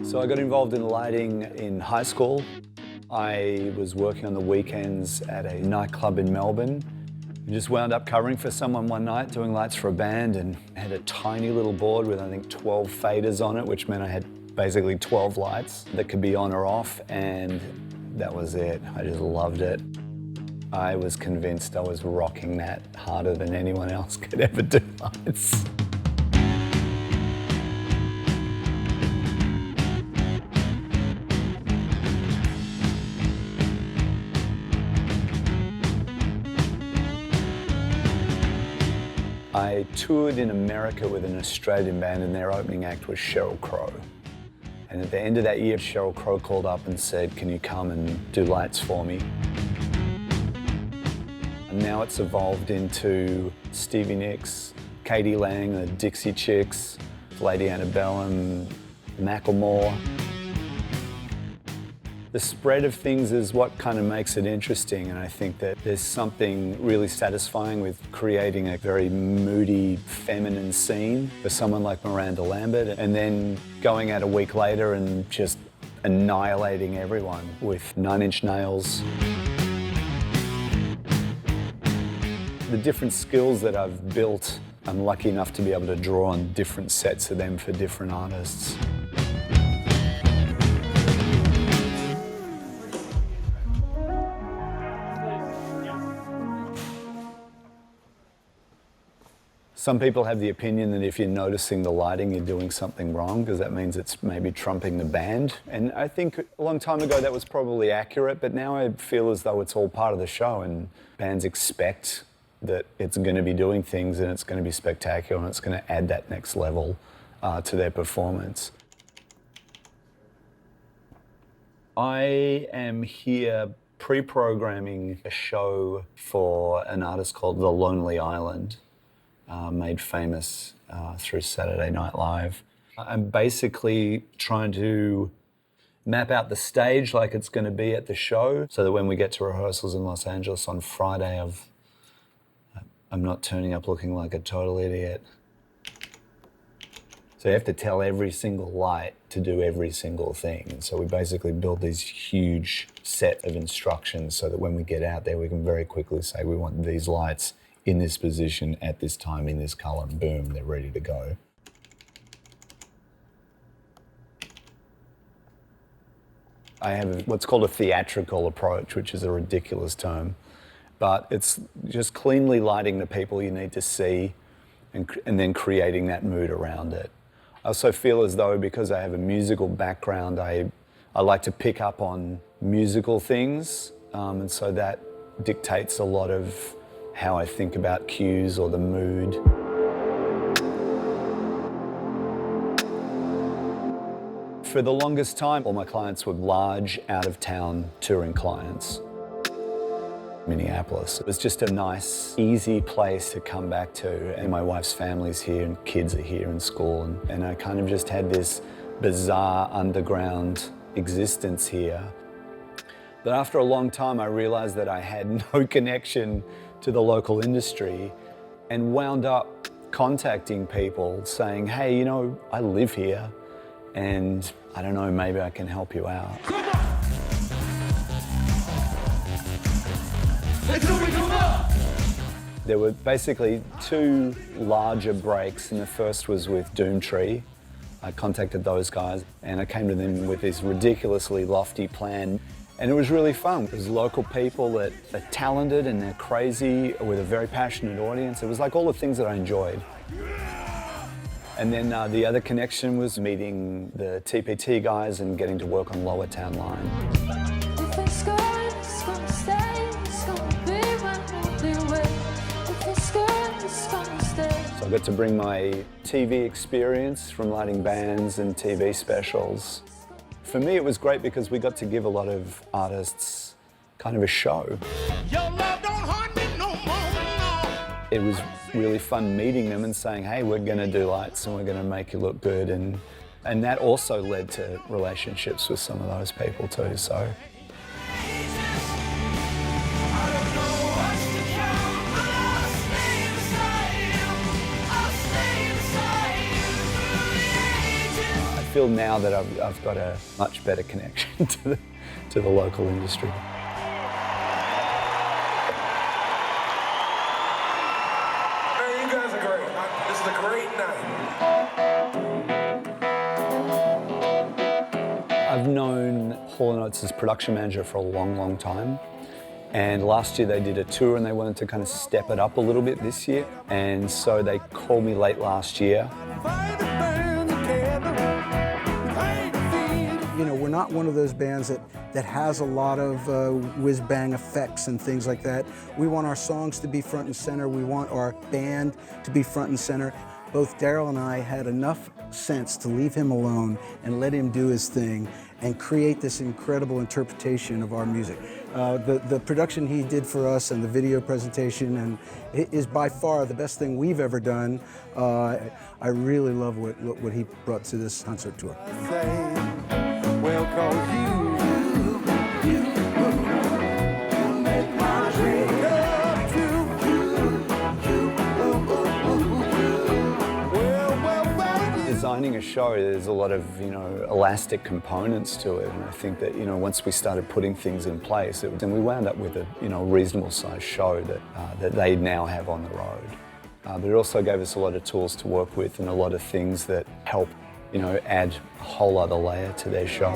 So I got involved in lighting in high school. I was working on the weekends at a nightclub in Melbourne. I just wound up covering for someone one night, doing lights for a band, and had a tiny little board with, I think, 12 faders on it, which meant I had basically 12 lights that could be on or off, and that was it. I just loved it. I was convinced I was rocking that harder than anyone else could ever do lights. I toured in America with an Australian band, and their opening act was Sheryl Crow. And at the end of that year, Sheryl Crow called up and said, "Can you come and do lights for me?" And now it's evolved into Stevie Nicks, Katie Lang, the Dixie Chicks, Lady Antebellum, Mackelmore. The spread of things is what kind of makes it interesting, and I think that there's something really satisfying with creating a very moody, feminine scene for someone like Miranda Lambert, and then going out a week later and just annihilating everyone with 9 Inch Nails. The different skills that I've built, I'm lucky enough to be able to draw on different sets of them for different artists. Some people have the opinion that if you're noticing the lighting, you're doing something wrong, because that means it's maybe trumping the band. And I think a long time ago that was probably accurate, but now I feel as though it's all part of the show, and bands expect that it's going to be doing things and it's going to be spectacular and it's going to add that next level to their performance. I am here pre-programming a show for an artist called The Lonely Island, made famous through Saturday Night Live. I'm basically trying to map out the stage like it's going to be at the show, so that when we get to rehearsals in Los Angeles on Friday, I'm not turning up looking like a total idiot. So you have to tell every single light to do every single thing. And so we basically build these huge set of instructions so that when we get out there, we can very quickly say, we want these lights in this position, at this time, in this color, and boom, they're ready to go. I have what's called a theatrical approach, which is a ridiculous term, but it's just cleanly lighting the people you need to see and then creating that mood around it. I also feel as though, because I have a musical background, I like to pick up on musical things, and so that dictates a lot of how I think about cues or the mood. For the longest time, all my clients were large, out-of-town touring clients. Minneapolis. It was just a nice, easy place to come back to, and my wife's family's here and kids are here in school, and I kind of just had this bizarre underground existence here. But after a long time, I realized that I had no connection to the local industry, and wound up contacting people saying, "Hey, you know, I live here, and I don't know, maybe I can help you out." There were basically 2 larger breaks, and the first was with Doomtree. I contacted those guys, and I came to them with this ridiculously lofty plan. And it was really fun. It was local people that are talented and they're crazy with a very passionate audience. It was like all the things that I enjoyed. And then the other connection was meeting the TPT guys and getting to work on Lower Town Line. If it's good, it's gonna stay. It's gonna be when we'll be away. If it's good, it's gonna stay. So I got to bring my TV experience from lighting bands and TV specials. For me, it was great because we got to give a lot of artists kind of a show. Your love don't hurt me no more. It was really fun meeting them and saying, "Hey, we're going to do lights and we're going to make you look good." And that also led to relationships with some of those people too. So. I feel now that I've got a much better connection to the local industry. Hey, you guys are great. This is a great night. I've known Hall & Oates' production manager for a long, long time. And last year they did a tour and they wanted to kind of step it up a little bit this year. And so they called me late last year. You know, we're not one of those bands that has a lot of whiz-bang effects and things like that. We want our songs to be front and center. We want our band to be front and center. Both Daryl and I had enough sense to leave him alone and let him do his thing and create this incredible interpretation of our music. The production he did for us and the video presentation and it is by far the best thing we've ever done. I really love what he brought to this concert tour. Well, 'cause you make my dream come true. Designing a show, there's a lot of, elastic components to it, and I think that, once we started putting things in place, and we wound up with a, reasonable sized show that they now have on the road. But it also gave us a lot of tools to work with and a lot of things that help, add a whole other layer to their show.